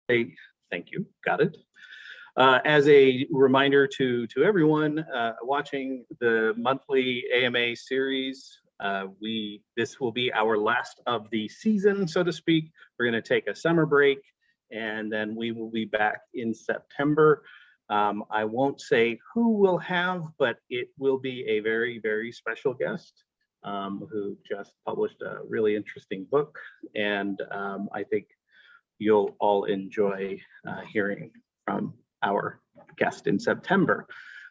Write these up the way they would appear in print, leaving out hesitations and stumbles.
Thank you, got it. As a reminder to everyone watching the monthly AMA series, this will be our last of the season, so to speak. We're going to take a summer break, and then we will be back in September. I won't say who we'll have, but it will be a very, very special guest who just published a really interesting book, and I think you'll all enjoy hearing from our guest in September.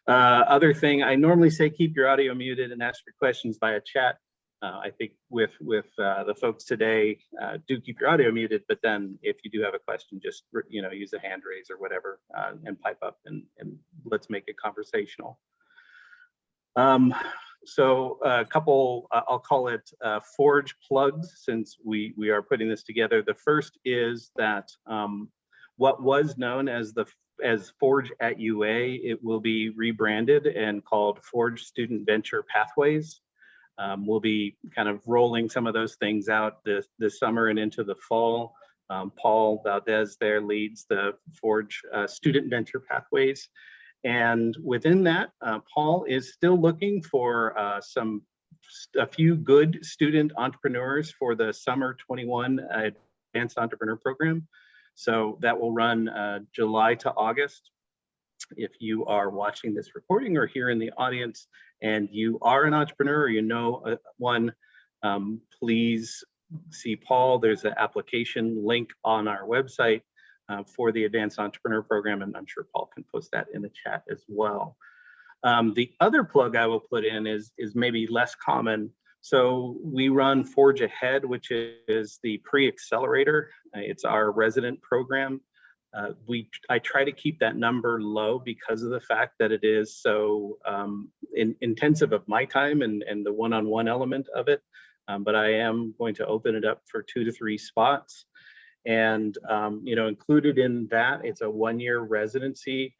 Other thing, I normally say keep your audio muted and ask your questions via chat. I think with the folks today, do keep your audio muted, but then if you do have a question, just use a hand raise or whatever and pipe up and let's make it conversational. So a couple, I'll call it Forge plugs, since we are putting this together. The first is that what was known as Forge at UA, it will be rebranded and called Forge Student Venture Pathways. We'll be kind of rolling some of those things out this summer and into the fall. Paul Valdez there leads the Forge Student Venture Pathways. And within that, Paul is still looking for a few good student entrepreneurs for the Summer 21 Advanced Entrepreneur Program. So that will run July to August. If you are watching this recording or here in the audience and you are an entrepreneur or you know one, please see Paul. There's an application link on our website for the Advanced Entrepreneur Program, and I'm sure Paul can post that in the chat as well. The other plug I will put in is maybe less common. So we run Forge Ahead, which is the pre-accelerator. It's our resident program. I try to keep that number low because of the fact that it is so intensive of my time and the one-on-one element of it. But I am going to open it up for 2 to 3 spots. And included in that, it's a 1-year residency.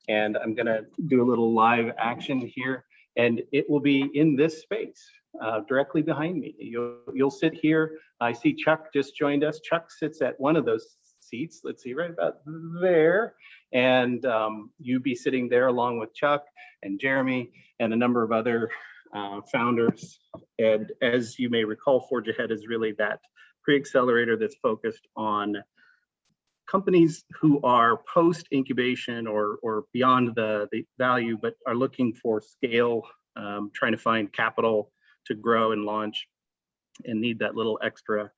And I'm gonna do a little live action here. And it will be in this space. Directly behind me. You'll sit here. I see Chuck just joined us. Chuck sits at one of those seats. Let's see, right about there. And you be sitting there along with Chuck and Jeremy and a number of other founders. And as you may recall, Forge Ahead is really that pre-accelerator that's focused on companies who are post-incubation or beyond the value, but are looking for scale, trying to find capital to grow and launch and need that little extra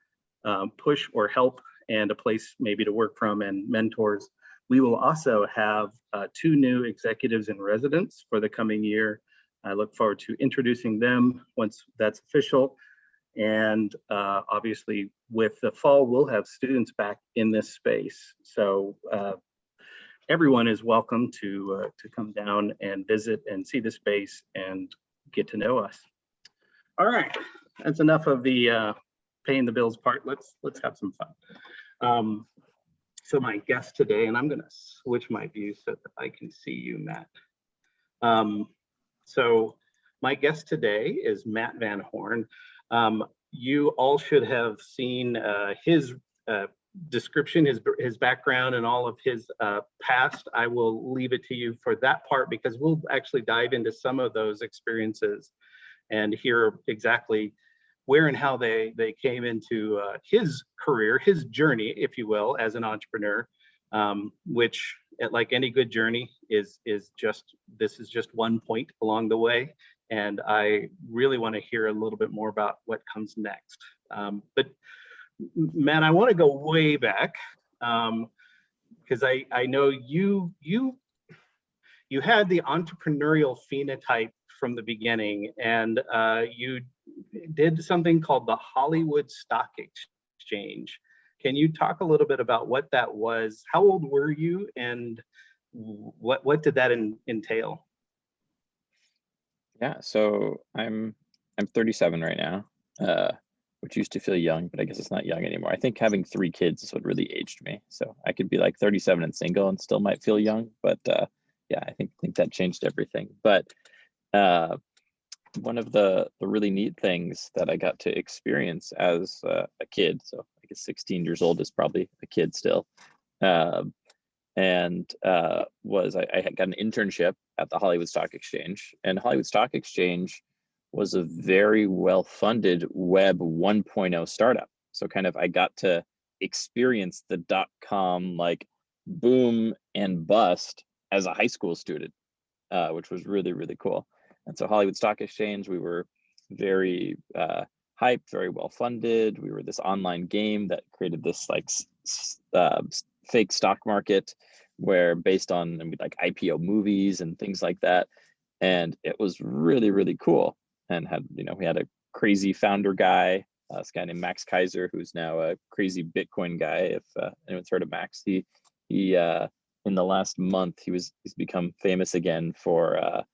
push or help and a place maybe to work from and mentors. We will also have 2 new executives in residence for the coming year. I look forward to introducing them once that's official. And obviously with the fall, we'll have students back in this space. So everyone is welcome to come down and visit and see the space and get to know us. All right, that's enough of the paying the bills part. Let's have some fun. So my guest today, and I'm gonna switch my view so that I can see you, Matt. So my guest today is Matt Van Horn. You all should have seen his description, his background, and all of his past. I will leave it to you for that part because we'll actually dive into some of those experiences and hear exactly where and how they came into his career, his journey, if you will, as an entrepreneur, which, like any good journey, this is just one point along the way. And I really want to hear a little bit more about what comes next. But Matt, I want to go way back because I know you had the entrepreneurial phenotype from the beginning, and you did something called the Hollywood Stock Exchange. Can you talk a little bit about what that was? How old were you, and what did that entail? Yeah, so I'm 37 right now, which used to feel young, but I guess it's not young anymore. I think having 3 kids is what really aged me. So I could be like 37 and single and still might feel young, but yeah, I think that changed everything. But one of the really neat things that I got to experience as a kid, so I guess 16 years old is probably a kid still, I had got an internship at the Hollywood Stock Exchange, and Hollywood Stock Exchange was a very well-funded Web 1.0 startup. So kind of I got to experience the .com like boom and bust as a high school student, which was really, really cool. And so Hollywood Stock Exchange, we were very hyped, very well funded. We were this online game that created this like fake stock market where based on like IPO movies and things like that. And it was really, really cool. And had, we had a crazy founder guy, this guy named Max Kaiser, who's now a crazy Bitcoin guy. If anyone's heard of Max, he in the last month, he's become famous again for,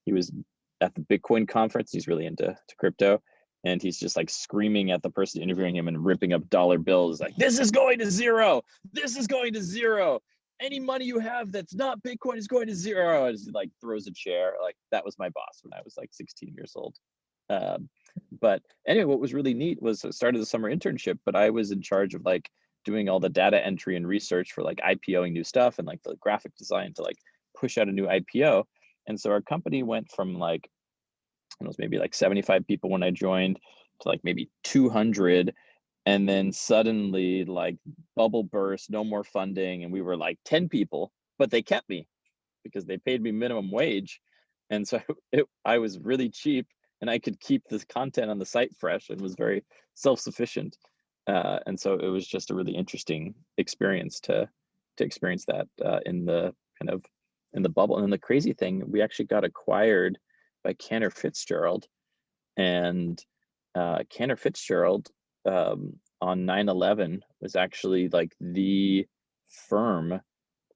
he was at the Bitcoin conference. He's really into crypto. And he's just like screaming at the person interviewing him and ripping up dollar bills. Like, this is going to zero. This is going to zero. Any money you have that's not Bitcoin is going to zero. And he like throws a chair. Like, that was my boss when I was like 16 years old. But anyway, what was really neat was I started the summer internship, but I was in charge of like doing all the data entry and research for like IPOing new stuff and like the graphic design to like push out a new IPO. And so our company went from like, it was maybe like 75 people when I joined to like maybe 200. And then suddenly like bubble burst, no more funding. And we were like 10 people, but they kept me because they paid me minimum wage. And so I was really cheap and I could keep this content on the site fresh and was very self-sufficient. And so it was just a really interesting experience to experience that in the kind of in the bubble. And then the crazy thing, we actually got acquired by Cantor Fitzgerald, and Cantor Fitzgerald on 9/11 was actually like the firm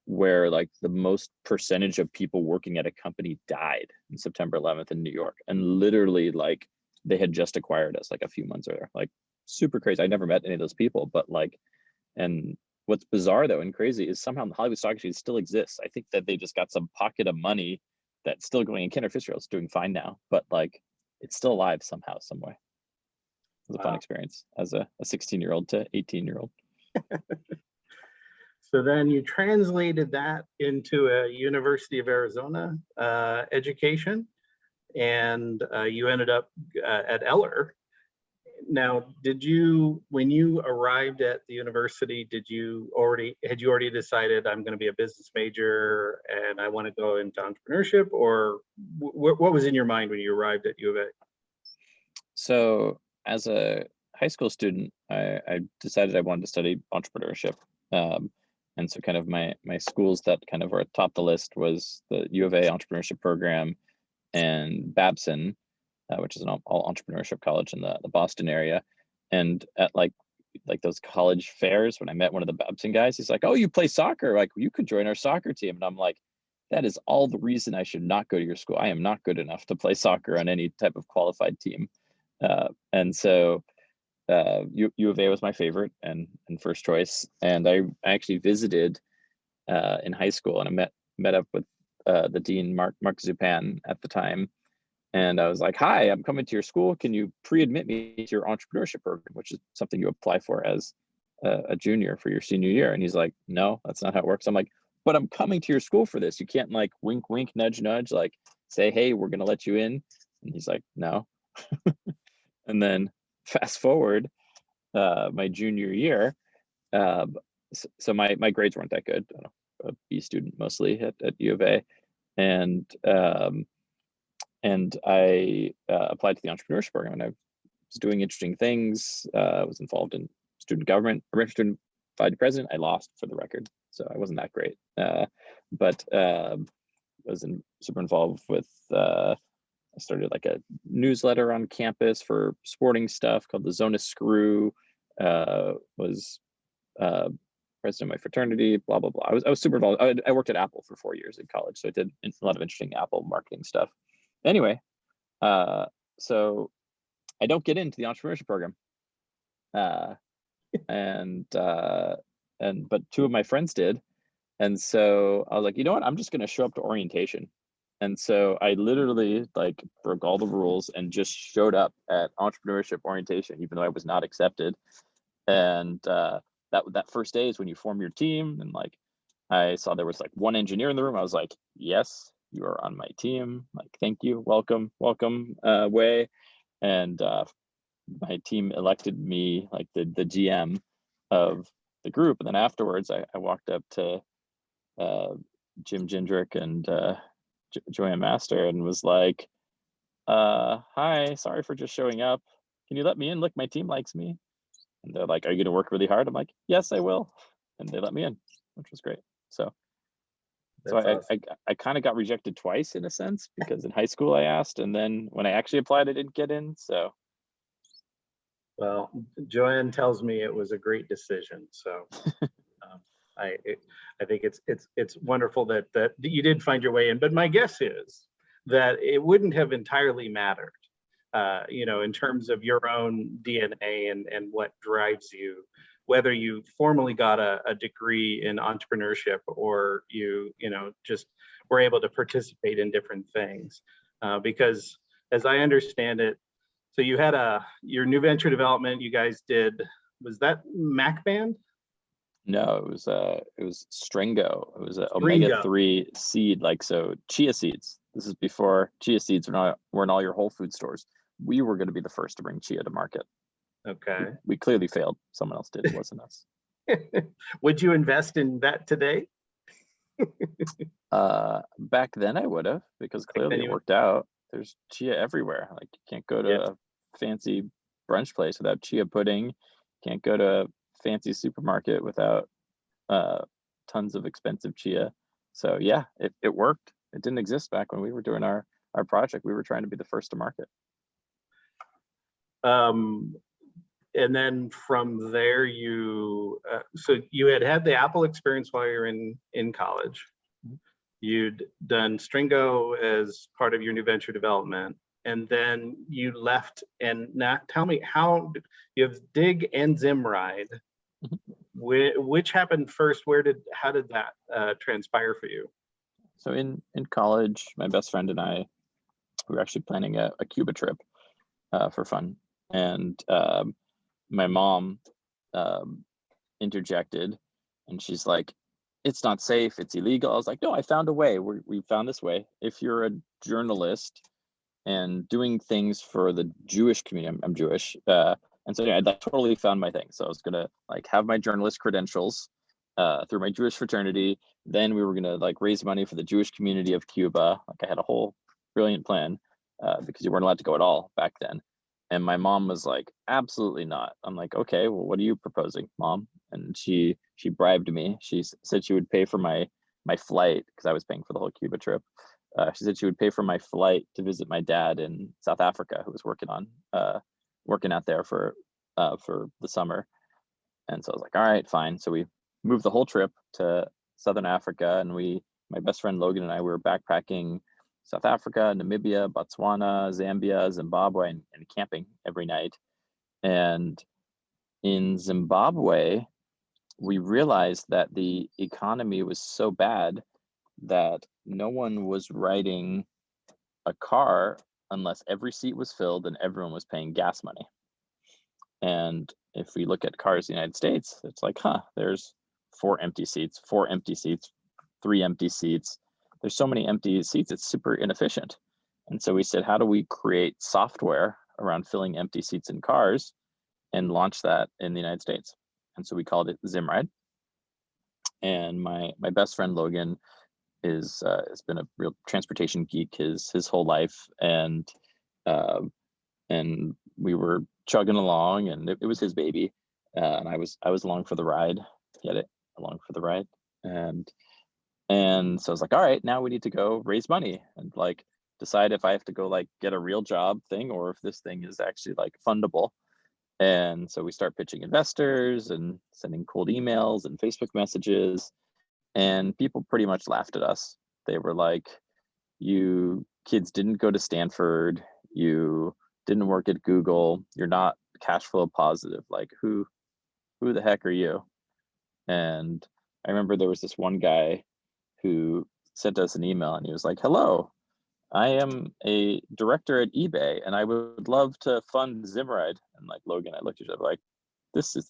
where like the most percentage of people working at a company died in September 11th in New York. And literally like they had just acquired us like a few months earlier. Like super crazy. I never met any of those people, but like, and what's bizarre though and crazy is somehow the Hollywood Stock Exchange still exists. I think that they just got some pocket of money that's still going, and Cantor Fitzgerald's doing fine now, but like it's still alive somehow, some way. It was a fun experience as a 16-year-old to 18-year-old. So then you translated that into a University of Arizona education, and you ended up at Eller. Now, when you arrived at the university, had you already decided I'm going to be a business major and I want to go into entrepreneurship, or what was in your mind when you arrived at U of A? So as a high school student, I decided I wanted to study entrepreneurship. And so kind of my schools that kind of were atop the list was the U of A entrepreneurship program and Babson, which is an all entrepreneurship college in the Boston area. And at like those college fairs, when I met one of the Babson guys, he's like, "Oh, you play soccer? Like, you could join our soccer team." And I'm like, that is all the reason I should not go to your school. I am not good enough to play soccer on any type of qualified team. And so U of A was my favorite and first choice. And I actually visited in high school, and I met up with the dean, Mark Zupan at the time. And I was like, "Hi, I'm coming to your school. Can you pre-admit me to your entrepreneurship program, which is something you apply for as a junior for your senior year?" And he's like, "No, that's not how it works." I'm like, "But I'm coming to your school for this. You can't like wink, wink, nudge, nudge, like say, hey, we're going to let you in." And he's like, "No." And then fast forward my junior year. So my grades weren't that good. I don't know, a B student mostly at U of A. And I applied to the entrepreneurship program, and I was doing interesting things. I was involved in student government. I ran for student vice president. I lost, for the record, so I wasn't that great. But was super involved with. I started like a newsletter on campus for sporting stuff called the Zona Screw. Was president of my fraternity. Blah blah blah. I was super involved. I worked at Apple for 4 years in college, so I did a lot of interesting Apple marketing stuff. Anyway, so I don't get into the entrepreneurship program, but two of my friends did, and so I was like, you know what? I'm just going to show up to orientation, and so I literally like broke all the rules and just showed up at entrepreneurship orientation, even though I was not accepted, and that first day is when you form your team. And like, I saw there was like one engineer in the room. I was like, yes, you are on my team. Like, thank you, welcome, Wei. And my team elected me like the GM of the group. And then afterwards, I walked up to Jim Jindrick and Joanne Master and was like, hi, sorry for just showing up. Can you let me in? Look, my team likes me. And they're like, are you going to work really hard? I'm like, yes, I will. And they let me in, which was great. So Awesome. I kind of got rejected twice in a sense, because in high school I asked, and then when I actually applied, I didn't get in. So. Well, Joanne tells me it was a great decision. So I think it's wonderful that you did find your way in. But my guess is that it wouldn't have entirely mattered, in terms of your own DNA and what drives you, whether you formally got a degree in entrepreneurship or you just were able to participate in different things. Because as I understand it, so you had your new venture development, you guys did, was that Mac Band? No, it was Stringo. It was an Stringo. omega-3 seed, like, so chia seeds. This is before chia seeds were in all your Whole Food stores. We were going to be the first to bring chia to market. Okay. We clearly failed. Someone else did. It wasn't us. Would you invest in that today? Back then I would have, because clearly it worked out. There's chia everywhere. Like, you can't go to a fancy brunch place without chia pudding. Can't go to a fancy supermarket without tons of expensive chia. So yeah, it worked. It didn't exist back when we were doing our project. We were trying to be the first to market. And then from there, so you had the Apple experience while you're in college. You'd done Stringo as part of your new venture development, and then you left. And now tell me, how you have Digg and Zimride. Which happened first? How did that transpire for you? So in college, my best friend and I, we were actually planning a Cuba trip for fun, and my mom interjected, and she's like, it's not safe, it's illegal. I was like, no, I found a way. We found this way. If you're a journalist and doing things for the Jewish community, I'm Jewish, and so yeah, I totally found my thing. So I was gonna like have my journalist credentials through my Jewish fraternity. Then we were gonna like raise money for the Jewish community of Cuba. Like, I had a whole brilliant plan because you weren't allowed to go at all back then. And my mom was like, absolutely not. I'm like, okay, well, what are you proposing, Mom? And she bribed me. She said she would pay for my flight, because I was paying for the whole Cuba trip. She said she would pay for my flight to visit my dad in South Africa, who was working out there for the summer. And so I was like, all right, fine. So we moved the whole trip to Southern Africa, and my best friend Logan and I, we were backpacking South Africa, Namibia, Botswana, Zambia, Zimbabwe, and camping every night. And in Zimbabwe, we realized that the economy was so bad that no one was riding a car unless every seat was filled and everyone was paying gas money. And if we look at cars in the United States, it's like, there's 4 empty seats, 3 empty seats. There's so many empty seats, it's super inefficient. And so we said, how do we create software around filling empty seats in cars and launch that in the United States? And so we called it Zimride. And my best friend Logan has been a real transportation geek his whole life, and we were chugging along, and it was his baby, and I was along for the ride. Get it? Along for the ride. And so I was like, all right, now we need to go raise money and like decide if I have to go like get a real job thing, or if this thing is actually like fundable. And so we start pitching investors and sending cold emails and Facebook messages, and people pretty much laughed at us. They were like, you kids didn't go to Stanford, you didn't work at Google, you're not cash flow positive. Like, who the heck are you? And I remember there was this one guy who sent us an email, and he was like, hello, I am a director at eBay, and I would love to fund Zimride. And like, Logan, I looked at you like,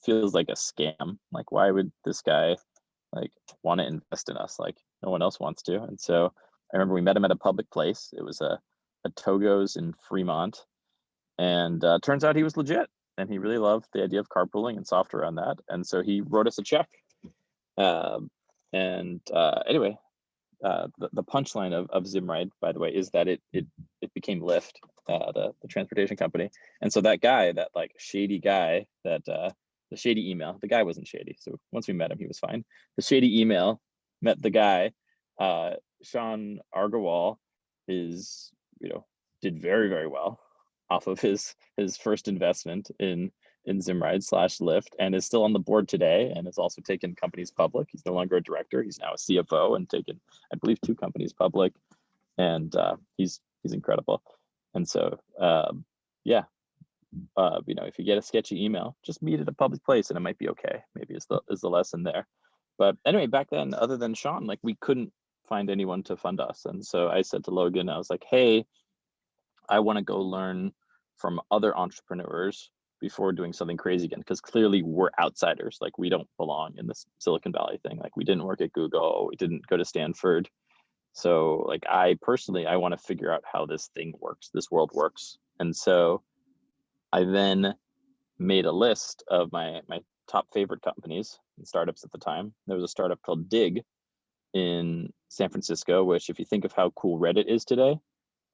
feels like a scam. Like, why would this guy like want to invest in us? Like, no one else wants to. And so I remember we met him at a public place. It was a Togo's in Fremont, and turns out he was legit, and he really loved the idea of carpooling and software on that. And so he wrote us a check. Anyway, the punchline of Zimride, by the way, is that it became Lyft, the transportation company. And so that guy, that like shady guy, that the shady email, the guy wasn't shady. So once we met him, he was fine. The shady email met the guy. Sean Argawal did very, very well off of his first investment in Zimride / Lyft, and is still on the board today, and has also taken companies public. He's no longer a director. He's now a CFO and taken, I believe, 2 companies public, and he's incredible. And so, if you get a sketchy email, just meet at a public place, and it might be okay. Maybe is the lesson there. But anyway, back then, other than Sean, like, we couldn't find anyone to fund us, and so I said to Logan, I was like, hey, I want to go learn from other entrepreneurs before doing something crazy again, because clearly we're outsiders. Like, we don't belong in this Silicon Valley thing. Like, we didn't work at Google, we didn't go to Stanford. So like, I want to figure out how this thing works, this world works. And so I then made a list of my top favorite companies and startups at the time. There was a startup called Digg in San Francisco, which, if you think of how cool Reddit is today,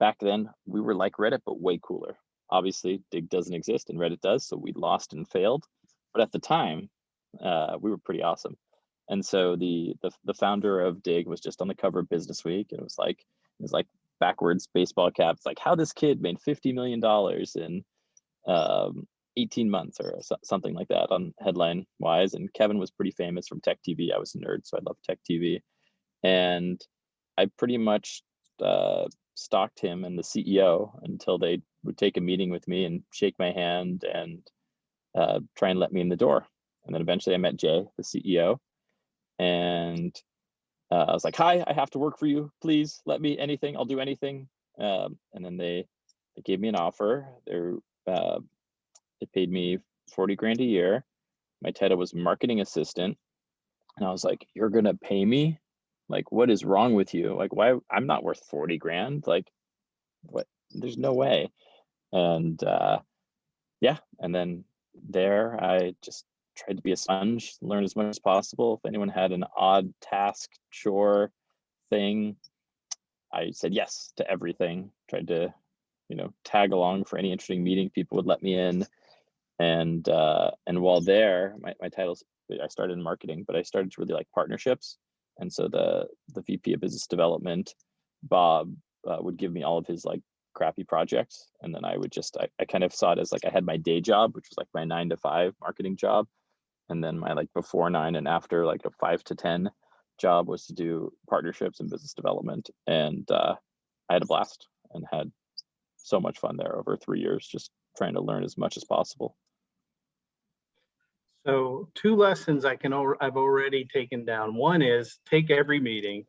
back then we were like Reddit, but way cooler. Obviously, Digg doesn't exist and Reddit does, so we lost and failed. But at the time, we were pretty awesome. And so the founder of Digg was just on the cover of Business Week, and it was like backwards baseball cap. It's like how this kid made $50 million in 18 months or something like that on headline wise. And Kevin was pretty famous from Tech TV. I was a nerd, so I loved Tech TV. And I pretty much stalked him and the CEO until they would take a meeting with me and shake my hand and try and let me in the door. And then eventually I met Jay, the CEO, and I was like, hi, I have to work for you. Please let me anything. I'll do anything. And then they gave me an offer. They paid me 40 grand a year. My title was marketing assistant. And I was like, you're going to pay me? Like, what is wrong with you? Like, why? I'm not worth 40 grand. Like, what? There's no way. And and then there I just tried to be a sponge, learn as much as possible. If anyone had an odd task, chore, thing, I said yes to everything. Tried to, tag along for any interesting meeting people would let me in. And while there, my titles, I started in marketing, but I started to really like partnerships. And so the VP of business development, Bob, would give me all of his like crappy projects. And then I would I kind of saw it as like I had my day job, which was like my 9 to 5 marketing job. And then my like before 9 and after like a 5 to 10 job was to do partnerships and business development. And I had a blast and had so much fun there over 3 years, just trying to learn as much as possible. So 2 lessons I've already taken down. One is take every meeting,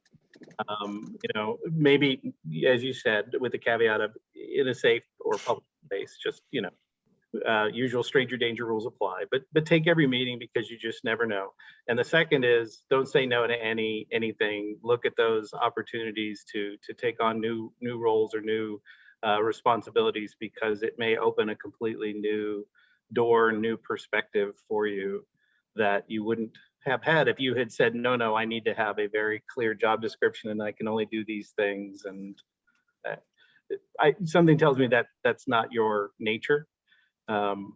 maybe, as you said, with the caveat of in a safe or public space, just, usual stranger danger rules apply, but take every meeting because you just never know. And the second is don't say no to anything. Look at those opportunities to take on new roles or new responsibilities, because it may open a completely new door, new perspective for you that you wouldn't have had if you had said, no, I need to have a very clear job description and I can only do these things. And something tells me that that's not your nature. From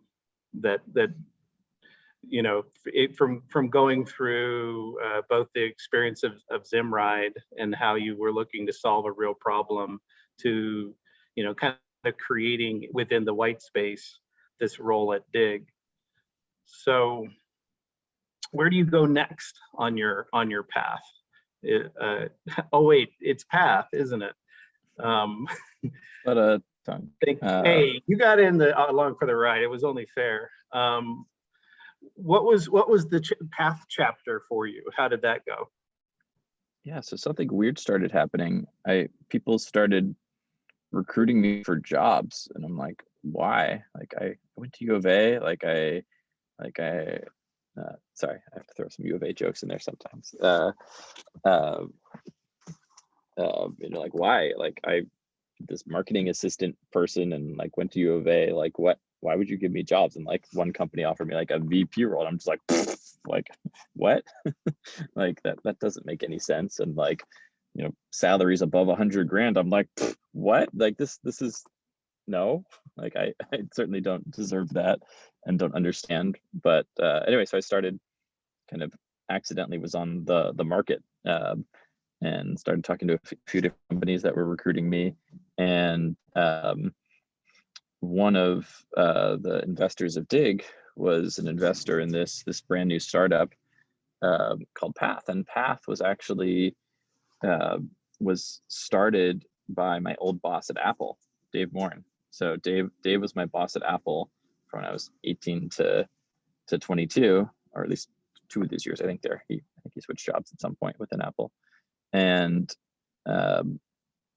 going through both the experience of Zimride and how you were looking to solve a real problem to, kind of creating within the white space this role at Digg. So where do you go next on your path? It's path, isn't it? Hey, you got in along for the ride. It was only fair. What was the path chapter for you? How did that go? Yeah, so something weird started happening. People started recruiting me for jobs, and I'm like, why? Like, I went to U of A, like I Like sorry, I have to throw some U of A jokes in there sometimes. Like why? Like this marketing assistant person and like went to U of A, like why would you give me jobs? And like one company offered me like a VP role. I'm just like what? Like that doesn't make any sense. And like, salaries above 100 grand. I'm like, what? Like this is no, like I certainly don't deserve that and don't understand. But anyway, so I started kind of accidentally was on the market, and started talking to a few different companies that were recruiting me. And one of the investors of Digg was an investor in this brand new startup called Path. And Path was actually was started by my old boss at Apple, Dave Morin. So Dave was my boss at Apple from when I was 18 to 22, or at least 2 of these years. I think he switched jobs at some point within Apple. And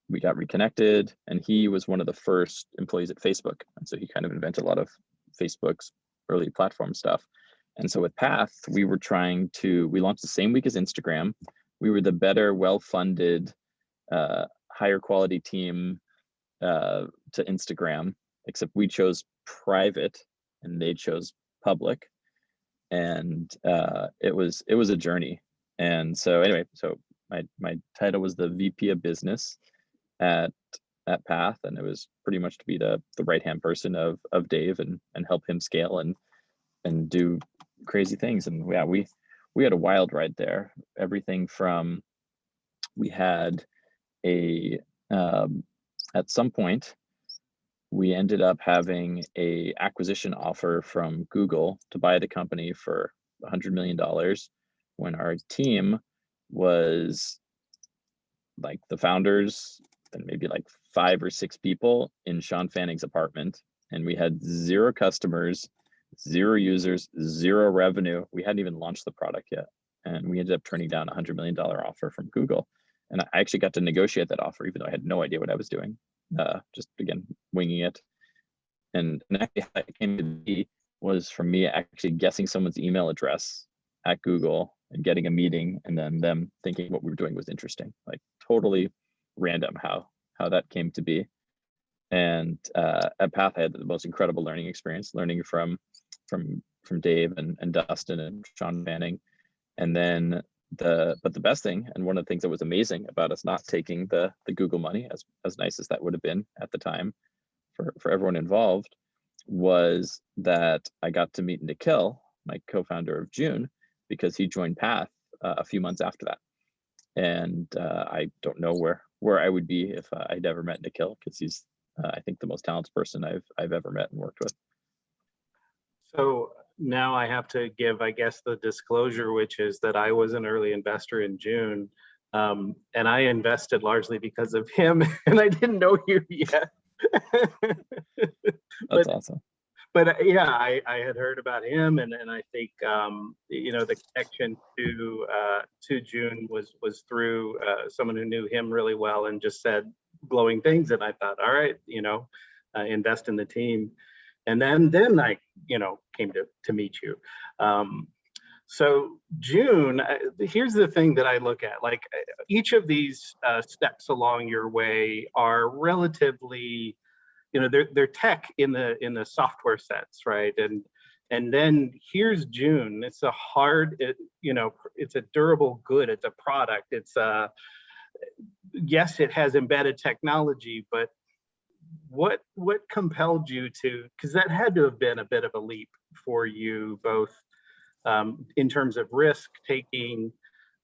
we got reconnected, and he was one of the first employees at Facebook. And so he kind of invented a lot of Facebook's early platform stuff. And so with Path, we launched the same week as Instagram. We were the better, well-funded, higher quality team to Instagram, except we chose private and they chose public. And it was a journey. And so anyway, so my title was the VP of business at Path, and it was pretty much to be the right-hand person of Dave and help him scale and do crazy things. And yeah, we had a wild ride there. Everything from, we had at some point we ended up having a acquisition offer from Google to buy the company for $100 million, when our team was like the founders and maybe like 5 or 6 people in Sean Fanning's apartment, and we had 0 customers, 0 users, 0 revenue. We hadn't even launched the product yet, and we ended up turning down a $100 million offer from Google. And I actually got to negotiate that offer, even though I had no idea what I was doing, just again winging it. And actually how it came to be was from me actually guessing someone's email address at Google and getting a meeting, and then them thinking what we were doing was interesting. Like totally random how that came to be. And at Path, I had the most incredible learning experience, learning from Dave and Dustin and Sean Fanning. And then but the best thing, and one of the things that was amazing about us not taking the Google money, as nice as that would have been at the time for everyone involved, was that I got to meet Nikhil, my co-founder of June, because he joined Path a few months after that. And I don't know where I would be if I'd ever met Nikhil, because he's I think the most talented person I've ever met and worked with. So now I have to give, I guess, the disclosure, which is that I was an early investor in June, and I invested largely because of him, and I didn't know you yet. That's awesome. But yeah, I had heard about him, and I think the connection to June was through someone who knew him really well and just said glowing things, and I thought, all right, invest in the team. And then I, came to meet you. So June, here's the thing that I look at, like each of these steps along your way are relatively, they're tech in the software sense, right? And then here's June. It's a hard, it's a durable good. It's a product. Yes, it has embedded technology, but what compelled you to, because that had to have been a bit of a leap for you, both in terms of risk taking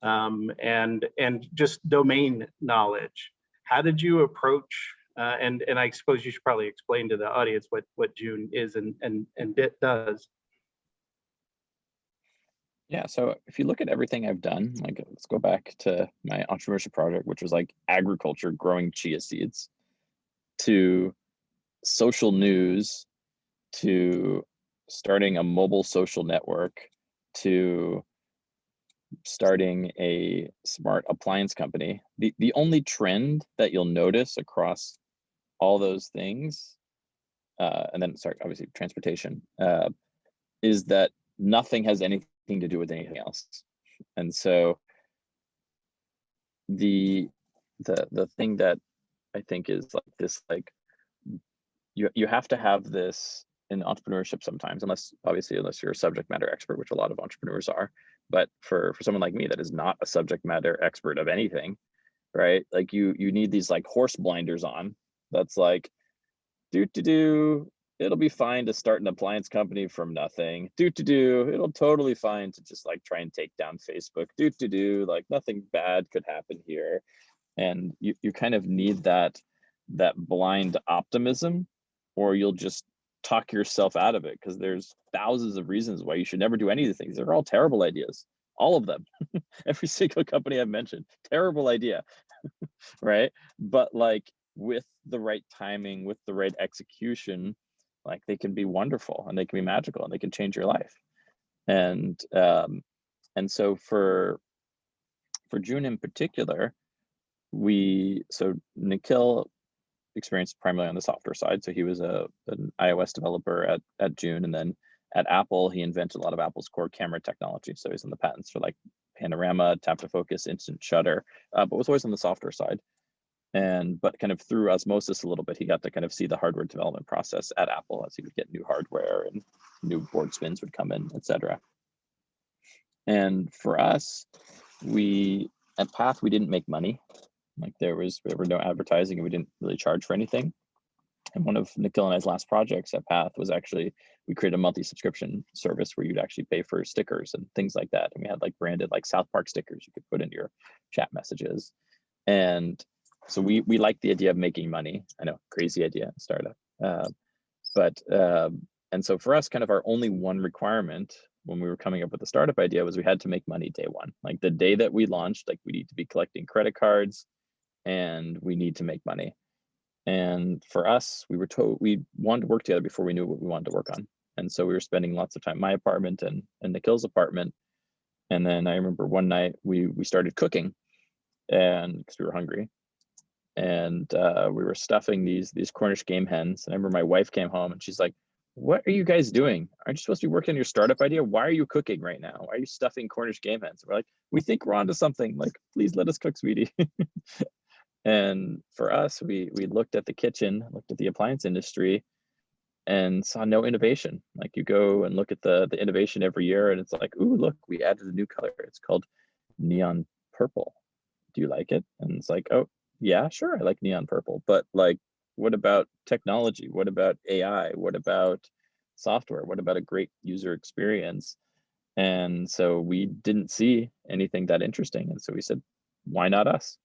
and just domain knowledge. How did you approach, and I suppose you should probably explain to the audience what June is and it does. Yeah, so if you look at everything I've done, like let's go back to my entrepreneurship project, which was like agriculture, growing chia seeds, to social news, to starting a mobile social network, to starting a smart appliance company. The only trend that you'll notice across all those things, and then obviously transportation, is that nothing has anything to do with anything else. And so the thing that I think is like this, like you have to have this in entrepreneurship sometimes, unless you're a subject matter expert, which a lot of entrepreneurs are. But for someone like me that is not a subject matter expert of anything, right? Like you need these like horse blinders on. That's like, it'll be fine to start an appliance company from nothing. It'll totally fine to just like try and take down Facebook. Like nothing bad could happen here. And you kind of need that blind optimism, or you'll just talk yourself out of it, because there's thousands of reasons why you should never do any of the things. They're all terrible ideas, all of them. Every single company I've mentioned, terrible idea. Right? But like with the right timing, with the right execution, like they can be wonderful and they can be magical and they can change your life. And so for June in particular, Nikhil experienced primarily on the software side. So he was an iOS developer at June, and then at Apple, he invented a lot of Apple's core camera technology. So he's in the patents for like panorama, tap to focus, instant shutter, but was always on the software side. But kind of through osmosis a little bit, he got to kind of see the hardware development process at Apple as he would get new hardware and new board spins would come in, etc. And for us, at Path, we didn't make money. Like there were no advertising and we didn't really charge for anything. And one of Nikhil and I's last projects at Path was actually, we created a monthly subscription service where you'd actually pay for stickers and things like that. And we had like branded like South Park stickers you could put in your chat messages. And so we liked the idea of making money. I know, crazy idea, startup. And so for us, kind of our only one requirement when we were coming up with the startup idea was we had to make money day one. Like the day that we launched, like we need to be collecting credit cards and we need to make money. And for us, we wanted to work together before we knew what we wanted to work on. And so we were spending lots of time in my apartment and Nikhil's apartment. And then I remember one night we started cooking, and because we were hungry. And we were stuffing these Cornish game hens. And I remember my wife came home and she's like, "What are you guys doing? Aren't you supposed to be working on your startup idea? Why are you cooking right now? Why are you stuffing Cornish game hens?" And we're like, "We think we're onto something. Like, please let us cook, sweetie." And for us, we looked at the kitchen, looked at the appliance industry, and saw no innovation. Like you go and look at the innovation every year, and it's like, "Ooh, look, we added a new color. It's called neon purple. Do you like it?" And it's like, "Oh, yeah, sure, I like neon purple." But like, what about technology? What about AI? What about software? What about a great user experience? And so we didn't see anything that interesting. And so we said, why not us?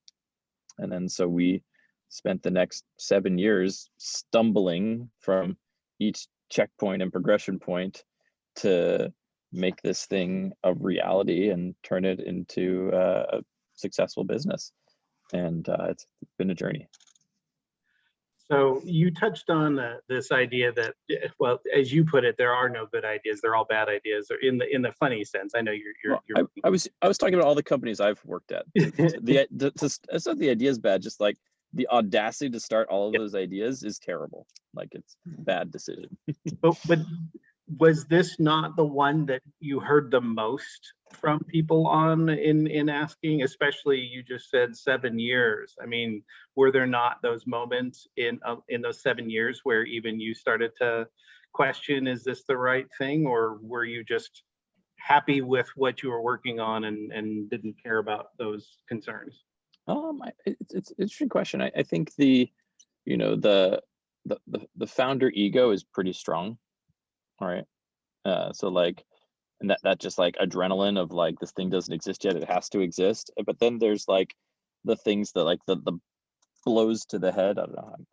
And then so we spent the next 7 years stumbling from each checkpoint and progression point to make this thing a reality and turn it into a successful business. And it's been a journey. So you touched on this idea that, well, as you put it, there are no good ideas; they're all bad ideas, or in the funny sense. I know you're. I was talking about all the companies I've worked at. It's not the idea is bad, just like the audacity to start all of those ideas is terrible. Like it's a bad decision. but was this not the one that you heard the most from people on in asking? Especially, you just said 7 years. I mean, were there not those moments in those 7 years where even you started to question, is this the right thing, or were you just happy with what you were working on and didn't care about those concerns? It's an interesting question. I think the founder ego is pretty strong. All right. So like, and that just like adrenaline of like, this thing doesn't exist yet, it has to exist. But then there's like the things that like the blows to the head. I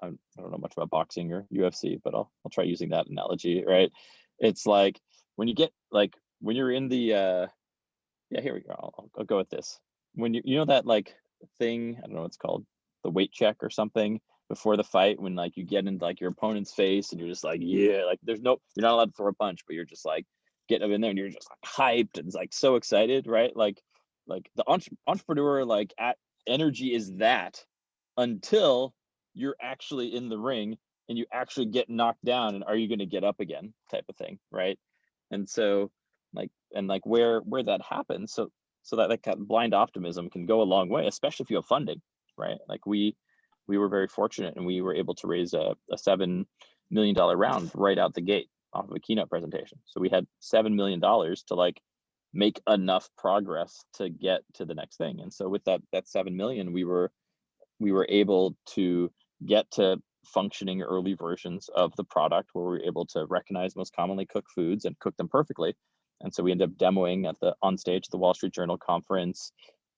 don't know much about boxing or UFC, but I'll try using that analogy, right? It's like when you get like, when you're in the yeah, here we go. I'll go with this. When you know that like thing, I don't know what it's called, the weight check or something before the fight, when like you get into like your opponent's face and you're just like, yeah, like you're not allowed to throw a punch, but you're just like getting in there and you're just like hyped and like so excited, right? Like the entrepreneur like at energy is that until you're actually in the ring and you actually get knocked down, and are you going to get up again type of thing, right? And so and like where that happens. So that like that blind optimism can go a long way, especially if you have funding, right? Like we were very fortunate, and we were able to raise a $7 million round right out the gate off of a keynote presentation. So we had $7 million to like make enough progress to get to the next thing. And so with that 7 million, we were able to get to functioning early versions of the product where we were able to recognize most commonly cooked foods and cook them perfectly. And so we ended up demoing on stage at the Wall Street Journal conference.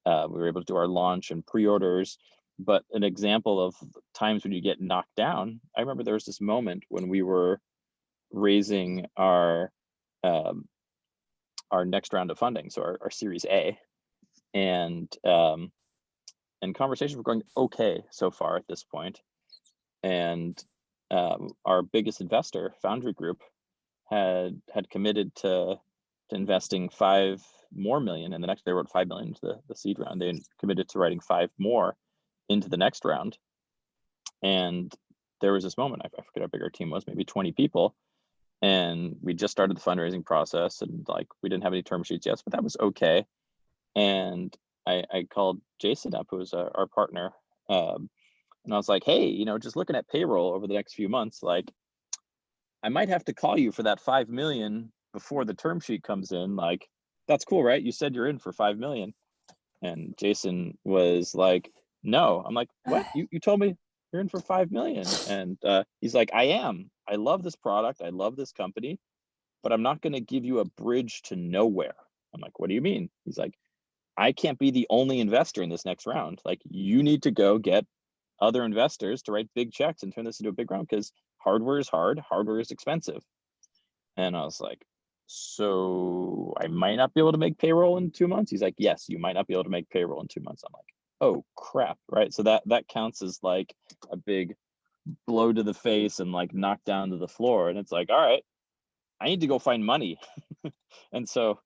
We were able to do our launch and pre-orders. But an example of times when you get knocked down, I remember there was this moment when we were raising our next round of funding, so our Series A, and conversations were going okay so far at this point. And our biggest investor, Foundry Group, had committed to investing 5 more million, and the next they wrote 5 million into the seed round. They committed to writing 5 more into the next round. And there was this moment, I forget how big our team was, maybe 20 people, and we just started the fundraising process, and like we didn't have any term sheets yet, but that was okay. And I called Jason up, who was our partner, and I was like, hey, just looking at payroll over the next few months, like I might have to call you for that 5 million before the term sheet comes in. Like, that's cool, right? You said you're in for 5 million. And Jason was like, no. I'm like, what? You told me you're in for 5 million. And he's like, I am. I love this product. I love this company, but I'm not going to give you a bridge to nowhere. I'm like, what do you mean? He's like, I can't be the only investor in this next round. Like, you need to go get other investors to write big checks and turn this into a big round, because hardware is hard, hardware is expensive. And I was like, so I might not be able to make payroll in 2 months. He's like, yes, you might not be able to make payroll in 2 months. I'm like, oh crap, right? So that counts as like a big blow to the face and like knock down to the floor. And it's like, all right, I need to go find money. And so,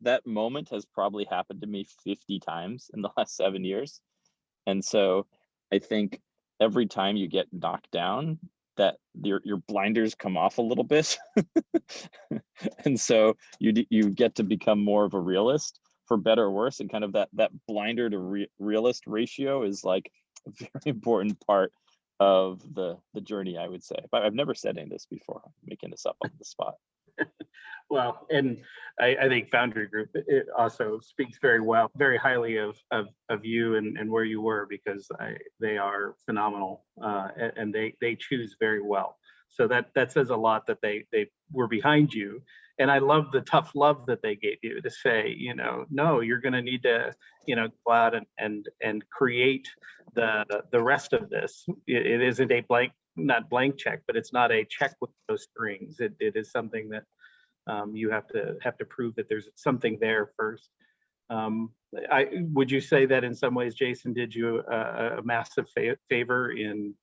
that moment has probably happened to me 50 times in the last 7 years. And so I think every time you get knocked down, that your blinders come off a little bit. And so you get to become more of a realist, for better or worse. And kind of that blinder to realist ratio is like a very important part of the journey, I would say. But I've never said any of this before. I'm making this up on the spot. Well, and I think Foundry Group, it also speaks very highly of you and where you were, because they are phenomenal, and they choose very well. So that says a lot that they were behind you. And I love the tough love that they gave you to say, no, you're going to need to, go out and create the rest of this. It isn't a not blank check, but it's not a check with those strings. It is something that you have to prove that there's something there first. Would you say that in some ways Jason did you a massive favor in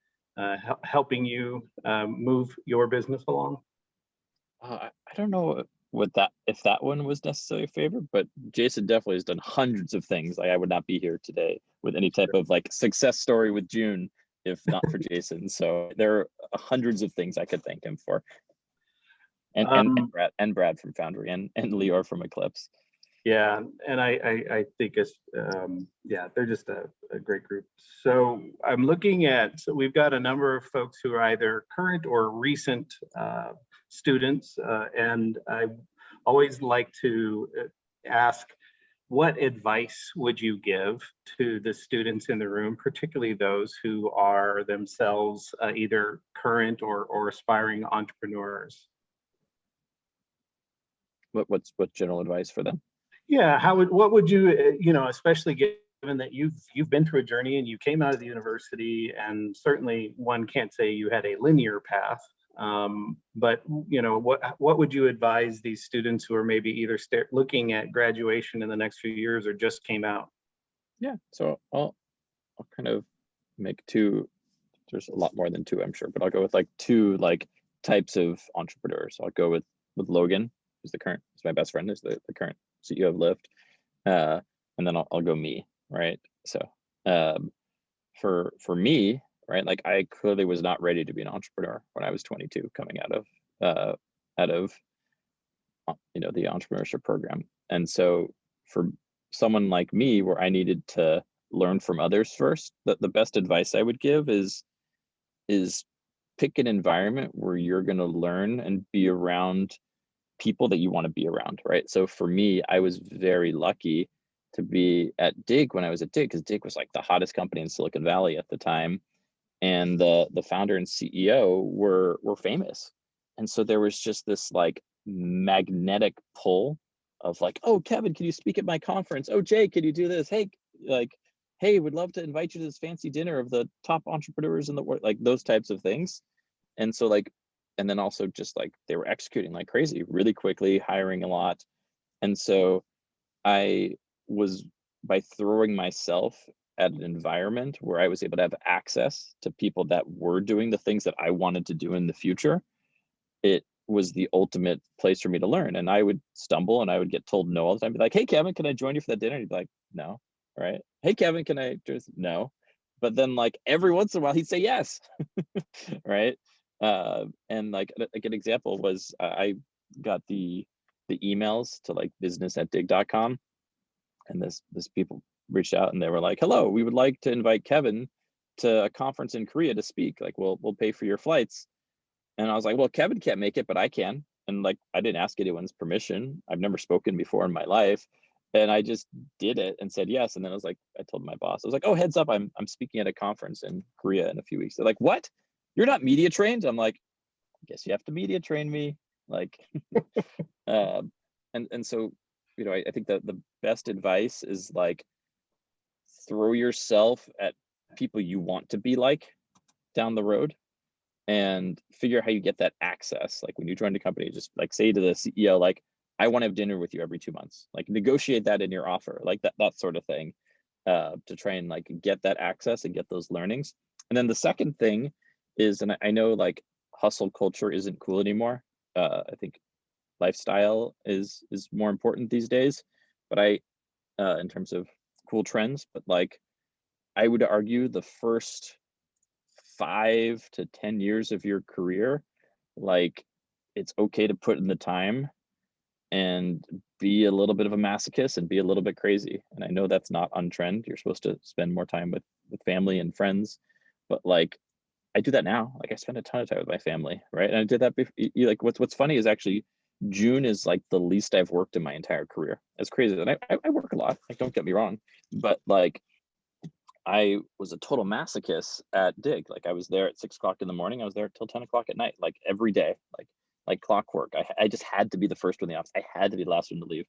helping you move your business along? I don't know if that one was necessarily a favor, but Jason definitely has done hundreds of things. Like, I would not be here today with any type of like success story with June if not for Jason. So there are hundreds of things I could thank him for. And Brad from Foundry and Lior from Eclipse. Yeah, and I think it's they're just a great group. So I'm looking at, so we've got a number of folks who are either current or recent students, and I always like to ask, what advice would you give to the students in the room, particularly those who are themselves either current or aspiring entrepreneurs? What's general advice for them? Yeah, what would you, especially given that you've been through a journey and you came out of the university, and certainly one can't say you had a linear path, but what would you advise these students who are maybe either looking at graduation in the next few years or just came out? Yeah, so I'll kind of make two. There's a lot more than two, I'm sure, but I'll go with like two like types of entrepreneurs. I'll go with Logan, who's my best friend, who's the current CEO of Lyft, and then I'll go me, right? So for me, right, like I clearly was not ready to be an entrepreneur when I was 22, coming out of the entrepreneurship program. And so for someone like me, where I needed to learn from others first, the best advice I would give is pick an environment where you're going to learn and be around people that you want to be around, right? So for me, I was very lucky to be at Digg when I was at Digg, because Digg was like the hottest company in Silicon Valley at the time, and the founder and CEO were famous, and so there was just this like magnetic pull of like, oh, Kevin, can you speak at my conference? Oh, Jay, can you do this? Hey, like, hey, would love to invite you to this fancy dinner of the top entrepreneurs in the world, like those types of things. And so like, and then also just like they were executing like crazy really quickly, hiring a lot. And so I was, by throwing myself at an environment where I was able to have access to people that were doing the things that I wanted to do in the future, it was the ultimate place for me to learn. And I would stumble and I would get told no all the time. Be like, hey, Kevin, can I join you for that dinner? And he'd be like, no. Right. Hey, Kevin, can I just, no. But then like every once in a while he'd say yes. Right. And like an example was I got the emails to like business@digg.com, and this people reached out and they were like, hello, we would like to invite Kevin to a conference in Korea to speak. Like, we'll pay for your flights. And I was like, well, Kevin can't make it, but I can. And like, I didn't ask anyone's permission. I've never spoken before in my life. And I just did it and said yes. And then I was like, I told my boss, I was like, oh, heads up, I'm speaking at a conference in Korea in a few weeks. They're like, what? You're not media trained? I'm like, I guess you have to media train me. Like, and so, I think that the best advice is like, throw yourself at people you want to be like down the road, and figure out how you get that access. Like when you join the company, just like say to the CEO, like, I want to have dinner with you every 2 months, like negotiate that in your offer, like that sort of thing, to try and like get that access and get those learnings. And then the second thing is, and I know like hustle culture isn't cool anymore. I think lifestyle is more important these days, but in terms of cool trends, but like I would argue the first 5 to 10 years of your career, like it's okay to put in the time and be a little bit of a masochist and be a little bit crazy. And I know that's not on trend. You're supposed to spend more time with family and friends, but like I do that now. Like I spend a ton of time with my family, right? And I did that before. Like what's funny is actually June is like the least I've worked in my entire career. It's crazy. And I work a lot. Like don't get me wrong, but like I was a total masochist at Digg. Like I was there at 6 o'clock in the morning. I was there till 10 o'clock at night, like every day, like clockwork. I just had to be the first one in the office. I had to be the last one to leave.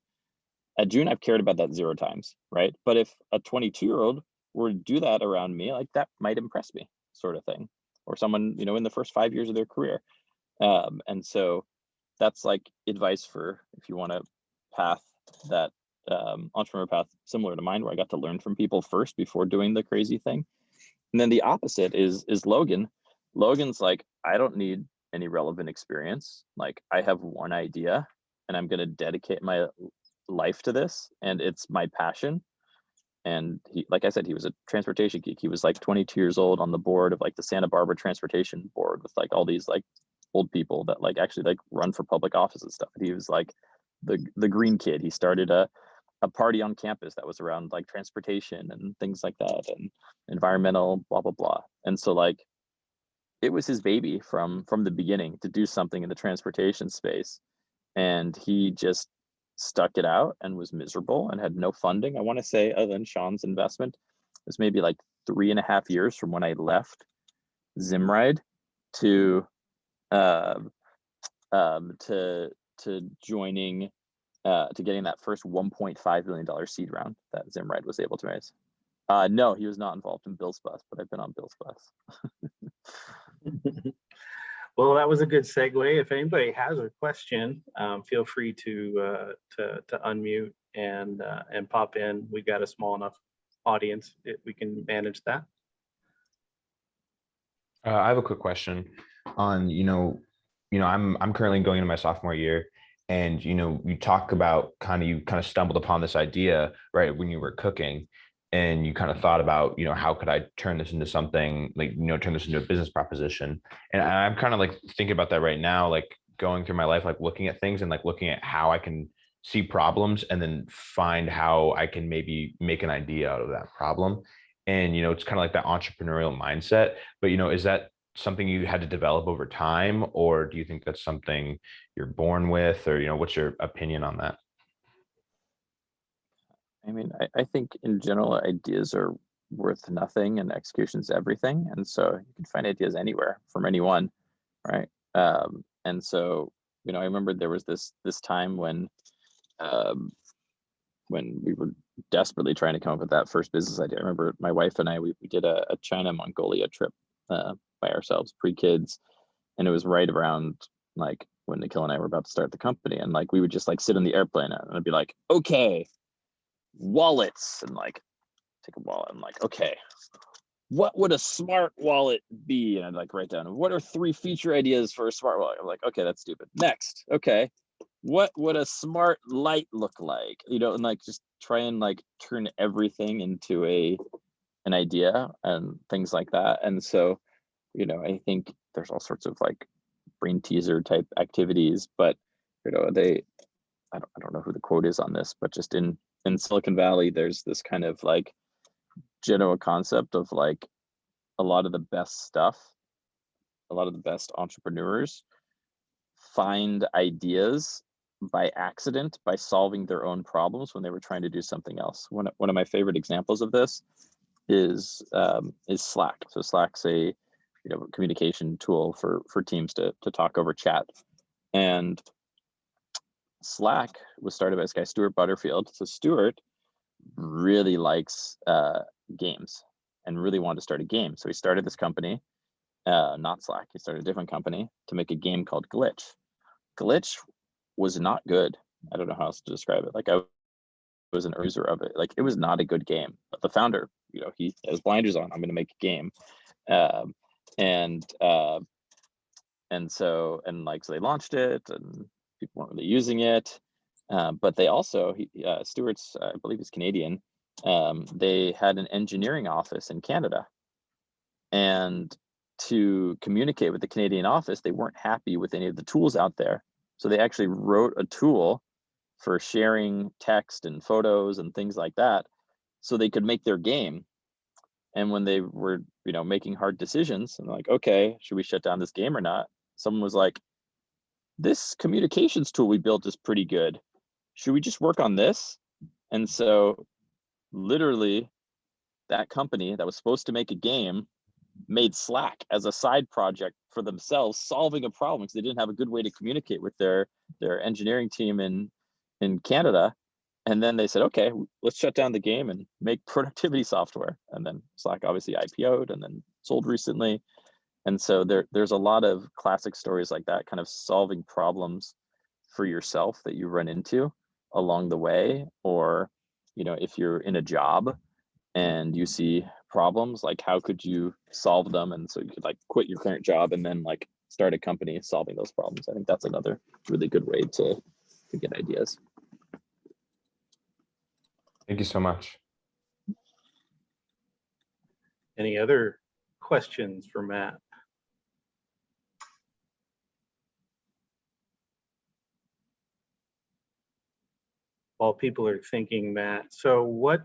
At June, I've cared about that 0 times, right? But if a 22-year-old were to do that around me, like that might impress me, sort of thing. Or someone, in the first 5 years of their career. And so that's like advice for if you want a path that entrepreneur path similar to mine, where I got to learn from people first before doing the crazy thing. And then the opposite is Logan. Logan's like, I don't need any relevant experience. Like I have one idea and I'm going to dedicate my life to this, and it's my passion. And he, like I said, he was a transportation geek. He was like 22 years old on the board of like the Santa Barbara Transportation Board with like all these like old people that like actually like run for public office and stuff. And he was like the green kid. He started a party on campus that was around like transportation and things like that and environmental blah blah blah. And so like it was his baby from the beginning to do something in the transportation space, and he just stuck it out and was miserable and had no funding. I want to say, other than Sean's investment, it was maybe like 3.5 years from when I left Zimride to joining to getting that first $1.5 million seed round that Zimride was able to raise. No, he was not involved in Bill's bus, but I've been on Bill's bus. Well, that was a good segue. If anybody has a question, feel free to unmute and pop in. We've got a small enough audience, we can manage that. I have a quick question on, I'm currently going into my sophomore year, and, you talk about you stumbled upon this idea, right, when you were cooking, and you kind of thought about, how could I turn this into something like, turn this into a business proposition. And I'm kind of like thinking about that right now, like going through my life, like looking at things and like looking at how I can see problems and then find how I can maybe make an idea out of that problem. And, it's kind of like that entrepreneurial mindset, but, is that something you had to develop over time, or do you think that's something you're born with, or, what's your opinion on that? I mean, I think in general, ideas are worth nothing and execution's everything. And so you can find ideas anywhere from anyone, right? And so, I remember there was this time when we were desperately trying to come up with that first business idea. I remember my wife and I, we did a China Mongolia trip by ourselves, pre-kids. And it was right around like when Nikhil and I were about to start the company. And like, we would just like sit in the airplane and I'd be like, okay, wallets, and like take a wallet. I'm like, okay, what would a smart wallet be? And I'd like write down, what are 3 feature ideas for a smart wallet? I'm like, okay, that's stupid. Next, okay, what would a smart light look like? And like just try and like turn everything into an idea and things like that. And so, I think there's all sorts of like brain teaser type activities, but I don't know who the quote is on this, but just in Silicon Valley, there's this kind of like general concept of like a lot of the best stuff, a lot of the best entrepreneurs find ideas by accident, by solving their own problems when they were trying to do something else. One of my favorite examples of this is Slack. So Slack's a communication tool for teams to talk over chat. And Slack was started by this guy, Stuart Butterfield. So Stuart really likes games and really wanted to start a game. So he started this company, not Slack. He started a different company to make a game called Glitch. Glitch was not good. I don't know how else to describe it. Like I was an user of it. Like it was not a good game. But the founder, he has blinders on. I'm going to make a game, and so they launched it, and people weren't really using it. But they also, Stuart's, I believe he's Canadian. They had an engineering office in Canada, and to communicate with the Canadian office, they weren't happy with any of the tools out there. So they actually wrote a tool for sharing text and photos and things like that, so they could make their game. And when they were, making hard decisions and like, okay, should we shut down this game or not? Someone was like, this communications tool we built is pretty good. Should we just work on this? And so literally that company that was supposed to make a game made Slack as a side project for themselves, solving a problem because they didn't have a good way to communicate with their engineering team in Canada. And then they said, okay, let's shut down the game and make productivity software. And then Slack obviously IPO'd and then sold recently. And so there's a lot of classic stories like that, kind of solving problems for yourself that you run into along the way. Or, if you're in a job and you see problems, like how could you solve them? And so you could like quit your current job and then like start a company solving those problems. I think that's another really good way to get ideas. Thank you so much. Any other questions for Matt? While people are thinking, Matt, so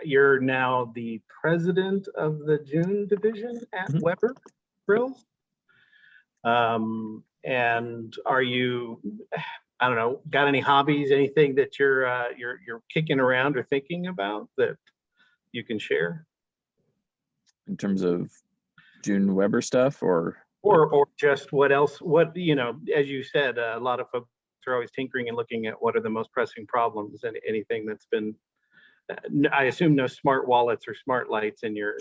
you're now the president of the June division at Weber Grills. And are you, I don't know, got any hobbies, anything that you're kicking around or thinking about that you can share? In terms of June Weber stuff or just what else, as you said, a lot of folks are always tinkering and looking at what are the most pressing problems, and anything that's been, I assume no smart wallets or smart lights in your,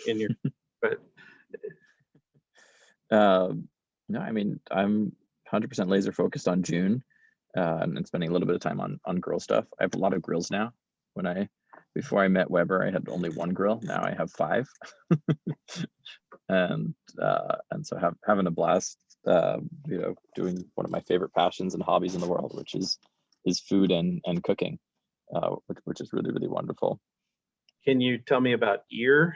but. No, I mean, I'm 100% laser focused on June, and spending a little bit of time on grill stuff. I have a lot of grills now. Before I met Weber, I had only 1 grill. Now I have 5. and so having a blast, doing one of my favorite passions and hobbies in the world, which is food and cooking, which is really, really wonderful. Can you tell me about Ear?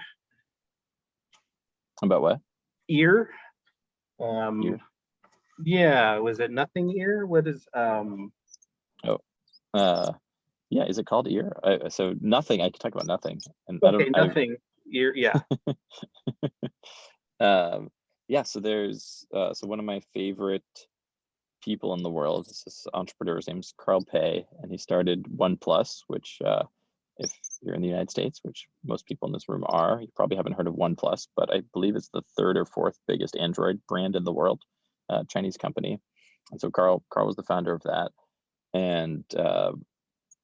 About what? Ear? Ear? Yeah, was it Nothing Ear? What is Yeah, is it called ear? So nothing. I could talk about nothing, and okay, Nothing Ear, yeah. Yeah. So there's so one of my favorite people in the world is this entrepreneur. His name's Carl Pei, and he started OnePlus, which if you're in the United States, which most people in this room are, you probably haven't heard of OnePlus, but I believe it's the third or fourth biggest Android brand in the world, Chinese company. And so Carl was the founder of that, and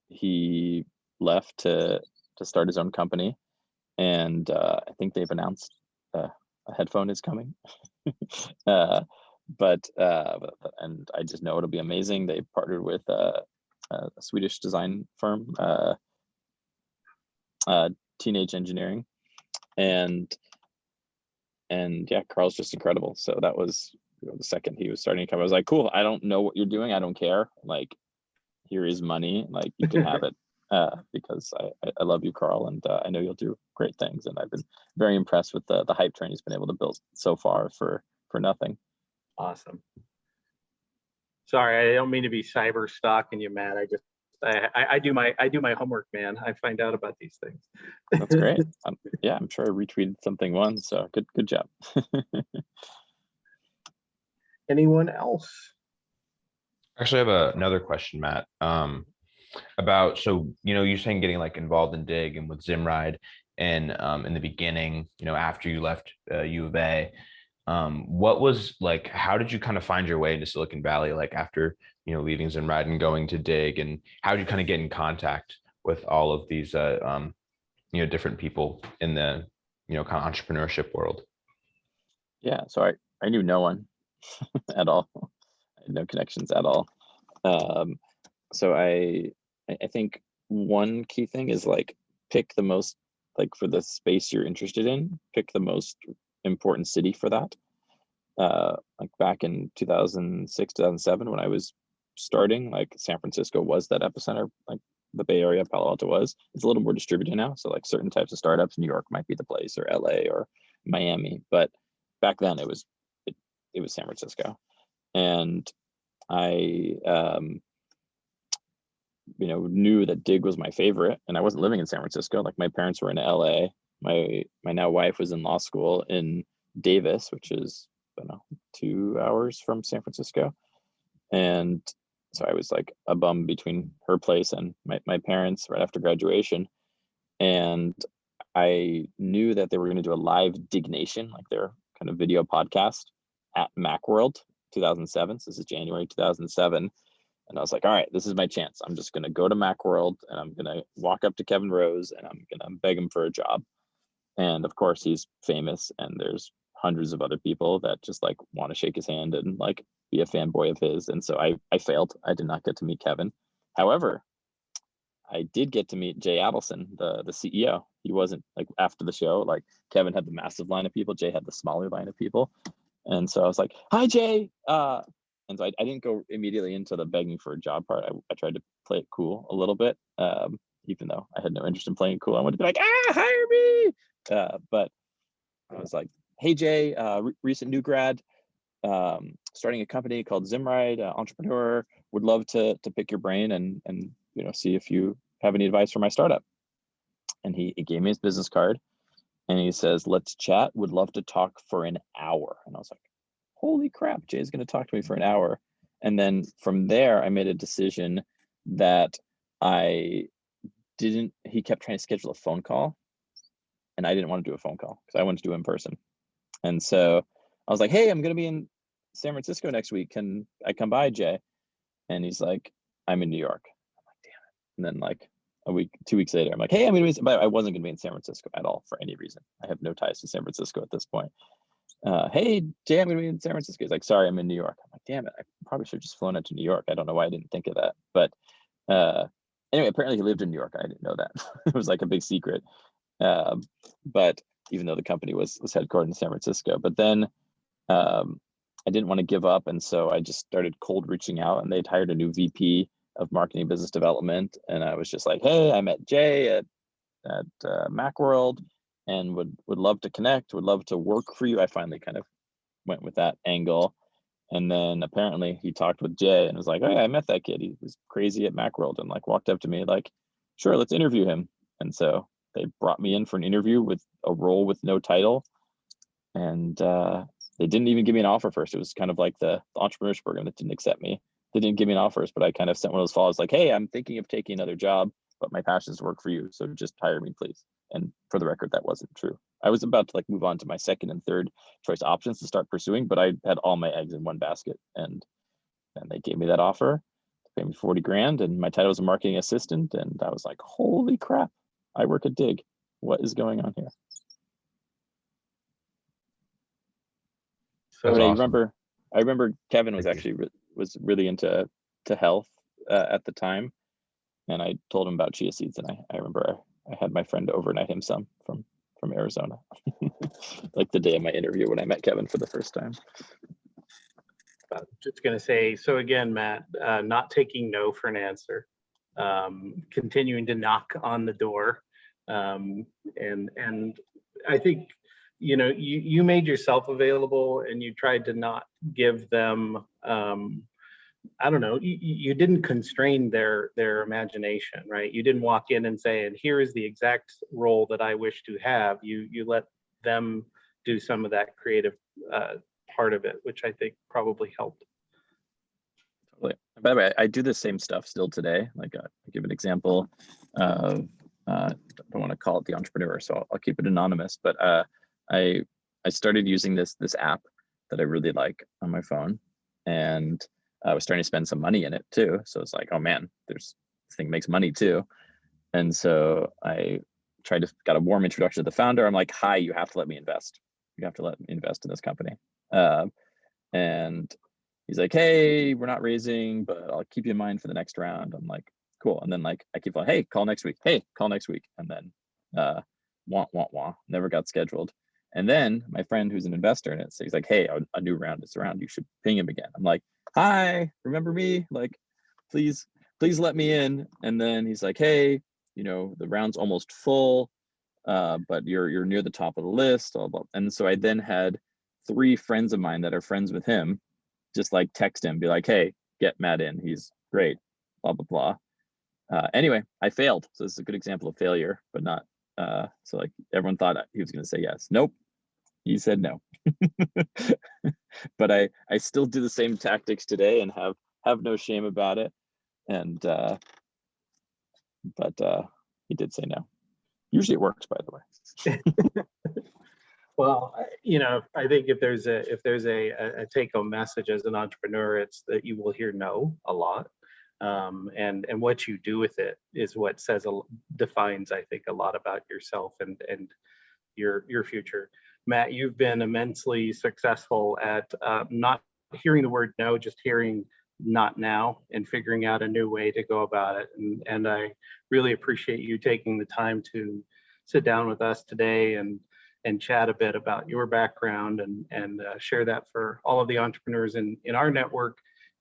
he left to start his own company, and I think they've announced a headphone is coming. But and I just know it'll be amazing. They partnered with a Swedish design firm, Teenage Engineering, and yeah, Carl's just incredible. So that was the second he was starting to come. I was like, cool. I don't know what you're doing. I don't care. Like, here is money. Like, you can have it. Because I love you, Carl, and I know you'll do great things. And I've been very impressed with the hype train he's been able to build so far for nothing. Awesome. Sorry, I don't mean to be cyber stalking you, Matt. I do my homework, man. I find out about these things. That's great. Yeah, I'm sure I retweeted something once. So good job. Anyone else? Actually, I have another question, Matt. About, so you're saying getting like involved in Digg and with Zimride, and in the beginning, after you left U of A, what was like, how did you kind of find your way into Silicon Valley, like after leaving Zimride and going to Digg, and how did you kind of get in contact with all of these different people in the kind of entrepreneurship world? Yeah, so I knew no one at all. I had no connections at all. So I think one key thing is like, pick the most, like, for the space you're interested in, pick the most important city for that. Like back in 2006, 2007, when I was starting, like San Francisco was that epicenter, like the Bay Area, Palo Alto was. It's a little more distributed now. So like certain types of startups, New York might be the place, or LA or Miami. But back then it was San Francisco. And I knew that Digg was my favorite, and I wasn't living in San Francisco. Like, my parents were in LA. My now wife was in law school in Davis, which is, I don't know, 2 hours from San Francisco. And so I was like a bum between her place and my parents right after graduation. And I knew that they were going to do a live Diggnation, like their kind of video podcast, at Macworld 2007. So this is January 2007. And I was like, all right, this is my chance. I'm just going to go to Macworld, and I'm going to walk up to Kevin Rose, and I'm going to beg him for a job. And of course, he's famous, and there's hundreds of other people that just like want to shake his hand and like be a fanboy of his. And so I failed. I did not get to meet Kevin. However, I did get to meet Jay Adelson, the CEO. He wasn't, like, after the show, like, Kevin had the massive line of people, Jay had the smaller line of people. And so I was like, hi, Jay. And so I didn't go immediately into the begging for a job part. I tried to play it cool a little bit, even though I had no interest in playing it cool. I wanted to be like, hire me. But I was like, hey, Jay, recent new grad, starting a company called Zimride, entrepreneur, would love to pick your brain and see if you have any advice for my startup. And he gave me his business card, and he says, let's chat, would love to talk for an hour. And I was like, holy crap, Jay's going to talk to me for an hour. And then from there, I made a decision that he kept trying to schedule a phone call, and I didn't want to do a phone call because I wanted to do it in person. And so I was like, hey, I'm going to be in San Francisco next week. Can I come by, Jay? And he's like, I'm in New York. I'm like, damn it. And then like 2 weeks later, I'm like, hey, I'm going to be, but I wasn't going to be in San Francisco at all for any reason. I have no ties to San Francisco at this point. Hey, Jay, I'm going to be in San Francisco. He's like, sorry, I'm in New York. I'm like, damn it. I probably should have just flown out to New York. I don't know why I didn't think of that. But anyway, apparently he lived in New York. I didn't know that. It was like a big secret. But even though the company was headquartered in San Francisco, but then I didn't want to give up. And so I just started cold reaching out, and they'd hired a new VP of marketing business development. And I was just like, hey, I met Jay at Macworld, and would love to connect, would love to work for you. I finally kind of went with that angle. And then apparently he talked with Jay and was like, "Oh yeah, I met that kid. He was crazy at Macworld," and like walked up to me like, "Sure, let's interview him." And so they brought me in for an interview with a role with no title. And they didn't even give me an offer first. It was kind of like the entrepreneurship program that didn't accept me. They didn't give me an offer first, but I kind of sent one of those follows like, "Hey, I'm thinking of taking another job, but my passion is work for you. So just hire me, please." And for the record, that wasn't true. I was about to like move on to my second and third choice options to start pursuing, but I had all my eggs in one basket. And they gave me that offer, pay me 40 grand, and my title was a marketing assistant. And I was like, holy crap, I work at Digg. What is going on here? So That's But awesome. I remember Kevin was Thank you. actually was really into health at the time, and I told him about chia seeds, and I remember I had my friend overnight him some from Arizona, like the day of my interview when I met Kevin for the first time. just going to say, so again, Matt, not taking no for an answer, continuing to knock on the door. And I think, you know, you made yourself available and you tried to not give them, I don't know, you didn't constrain their imagination, right? You didn't walk in and say, and here is the exact role that I wish to have. You let them do some of that creative part of it, which I think probably helped. Totally. By the way, I do the same stuff still today. Like I'll give an example of, I don't want to call it the entrepreneur, so I'll keep it anonymous, but I started using this app that I really like on my phone, and I was starting to spend some money in it too. So it's like, oh man, this thing makes money too. And so I got a warm introduction to the founder. I'm like, hi, you have to let me invest. You have to let me invest in this company. And he's like, hey, we're not raising, but I'll keep you in mind for the next round. I'm like, cool. And then like, I keep like, hey, call next week. Hey, call next week. And then wah, never got scheduled. And then my friend who's an investor in it, so he's like, hey, a new round is around. You should ping him again. I'm like, hi, remember me? Like, please let me in. And then he's like, hey, you know, the round's almost full, but you're near the top of the list. Blah, blah. And so I then had 3 friends of mine that are friends with him just like text him, be like, hey, get Matt in. He's great, blah, blah, blah. Anyway, I failed. So this is a good example of failure, but not, so like everyone thought he was going to say yes. Nope. He said no. But I still do the same tactics today and have no shame about it. And, but he did say no. Usually it works, by the way. Well, you know, I think if there's a take-home message as an entrepreneur, it's that you will hear no a lot, and what you do with it is what defines, I think, a lot about yourself and your future. Matt, you've been immensely successful at not hearing the word no, just hearing not now and figuring out a new way to go about it. And I really appreciate you taking the time to sit down with us today and chat a bit about your background and share that for all of the entrepreneurs in our network.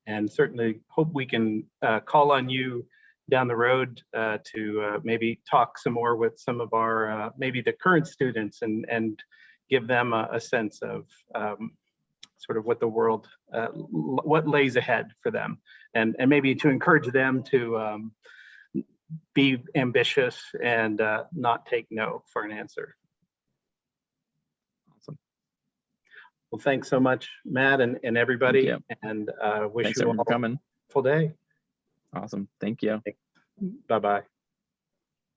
And certainly hope we can call on you down the road to maybe talk some more with some of our maybe the current students and give them a sense of sort of what the world, what lays ahead for them, and maybe to encourage them to be ambitious and not take no for an answer. Awesome. Well, thanks so much, Matt, and everybody, and wish Thanks you everyone all for coming. a wonderful day. Awesome. Thank you. Bye-bye.